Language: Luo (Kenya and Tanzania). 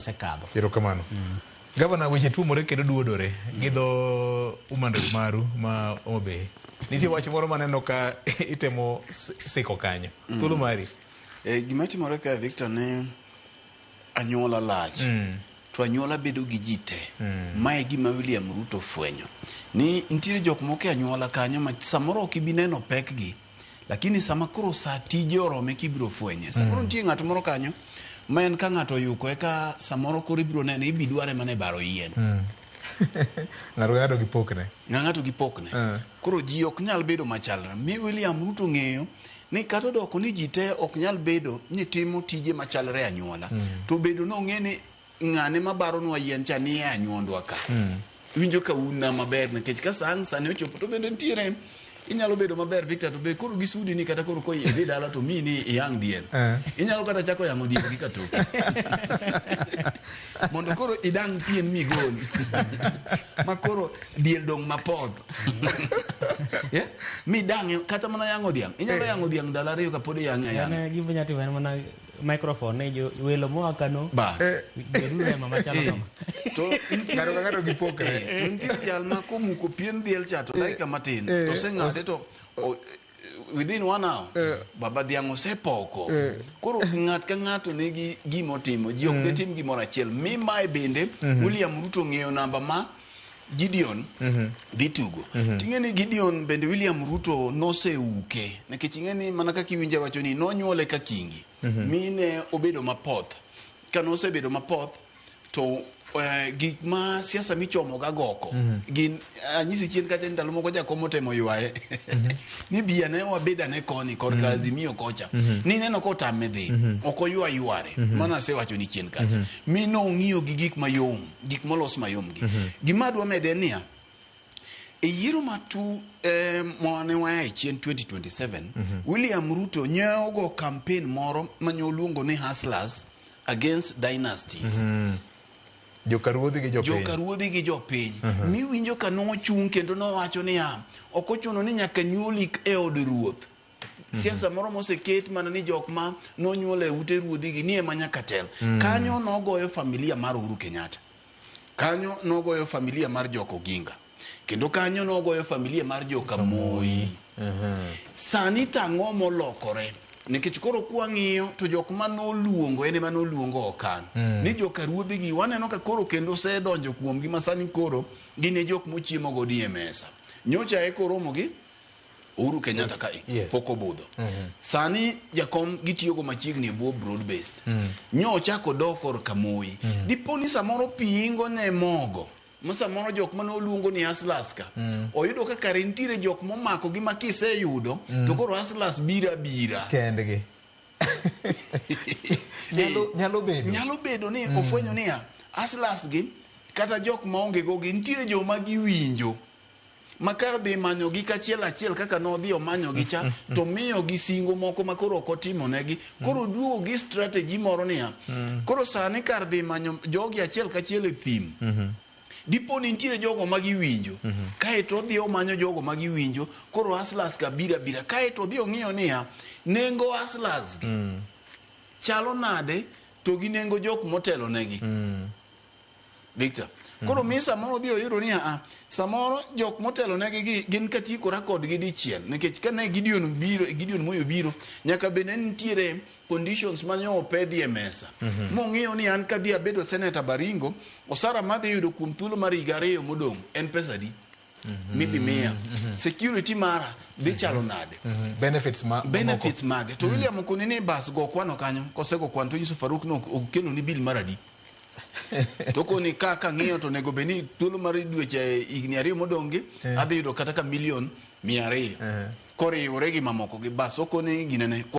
sekadho. Erokamano. Gavana, weche tuomore kendo duodore gidho umande maru ma Homabay. Nitie wach moro maneno ka itemo siko kanyo. Thuolo mari. Gima timore ka Victor ne anyuola lach. To anyuola bedo gi ji te. Mae gima William Ruto fwenyo. Ni nitiere jok moko e anyuola kanyo ma samoro ok ibi neno pekgi. Lakini sama koro sa tije orome kibiro fwenye. Samoro nitie ng'ato moro kanyo ma en ka ng'ato yuko eka samoro koro ibiro neno ibi dware mane baro yien. Ng'ato gipokne. Ng'ato gipokne. Koro ji ok nyal bedo machalre. Mi William Ruto ng'eyo ni kata doko ni ji te ok nyal bedo ni timo tije machalre anyuola. To bedo no ng'e ni ng'ane mabaro nwa yien cha ni e anyuondwa ka. Winjo ka una maber nikech ka sani ochopo to bende ntiere inyalo bedo maber Victor to be koro gisudi ni kata koro koi idhi dala to mini yang diel. Inyalo kata chako yango diel gi katoke. Mondo koro idang pien migol. Ma koro diel dong mapod. Yeah? Mi dang kata mana yango diang. Inyalo yango diang dala riyo kapod yang yang. Ne gimbo nyati mana microphone ne jo welo mo akano. Ba. Gedule mama chalo kama. To ng'ato gipokne. To nitie jal ma komuko pien diel cha to dakika matin. To seng'ase to within 1 hour baba dhiang' osepoko. Koro ng'at ka ng'ato nigi gimotimo. Ji ok detim gimoro achiel. Mi mae bende William Ruto ng'eyo namba ma Gideon dhi tugo. Ting'e ni Gideon bende William Ruto noseuke. Nikech ing'e ni mana kaka iwinje wacho ni nonyuole ka kingi. Mi ne obedo mapoth. Ka nosebedo mapoth to gik ma siasa michomo ga goko gin anyisi chien kata ndalo moko jakom otemo ywaye ni biya ne wabeda ne koni kor kazi miyo kocha ni neno ko tame dhi ok oywa yware mana se wacho ni chien kacha mi no ng'iyo gi gik mayom gik molos mayom gi gima dwa mede nia e yiero matu mwane wa e chien 2027 William Ruto nyao go campaign moro manyoluongo ni Hustlers against Dynasties. Jokaruodhi gi jopiny. Mi winjo ka nochung' kendo nowacho niya ok ochuno ni nyaka nyuoli e od ruoth. Siasa moro moseket mana ni jok ma nonyuol e ute ruodhi gi ni ema nyaka tel. Kanyo nogoyo familia mar Uhuru Kenyatta. Kanyo nogoyo familia mar Joko Ginga. Kendo kanyo nogoyo familia mar Joka Moi. Sani tang'o molokore. Nikech koro kwang'iyo to jok manoluongo ene manoluongo okan ni joka ruodhi gi waneno ka koro kendo sedonjo kuom gi masani koro gine jok mochiemo godi e mesa nyocha e koro mo gi Uhuru Kenyatta ka poko budho sani jakom gitiyogo machiegni e buo broad based nyocha kodokor ka Moi diponi samoro pingo ne mogo Musa moro jok manoluongo ni Hustlers ka oyudo ka kare ntiere jok momako gi makiseyudo to koro Hustlers bira kendgi nyalo bedo ni ofwenyo niya Hustlers gi kata jok maonge go gi ntiere joma giwinjo makar dhi manyo gi kachiel achiel kaka nodhi omanyo gi cha to miyo gi singo moko ma koro okotimo negi koro duogo gi strategy moro niya koro sani kar dhi manyo jogi achiel kachiel e thim dipo ni ntiere jogo magiwinjo kae to dhi omanyo jogo magiwinjo koro Hustlers ka bira kae to dhi ong'iyo niya nengo Hustlers chalo nade to gi nengo jok motelo negi Victor koro mi samoro dhi oyudo niya samoro jok motelo negi gin katikora kodgi dichiel nikech ka ne Gideon Moi biro nyaka bende nitiere conditions manyo opedhi e mesa mong'iyo ni an kadhi abedo Senator Baringo osara madhi yudo kuom thuolo mar higa 2 modong' en pesa di maybe mia security mara dhi chalo nade benefits mage to William okoni ni bas go kwano kanyo kosego kwan to nyiso Faruk no okelo ni bill maradi to koni kaka ng'iyo to nego beni thuolo mar dweche higni 2 modong'gi adhi yudo kata ka $1,200,000 koriwore gi mamoko gi bas okoni ginene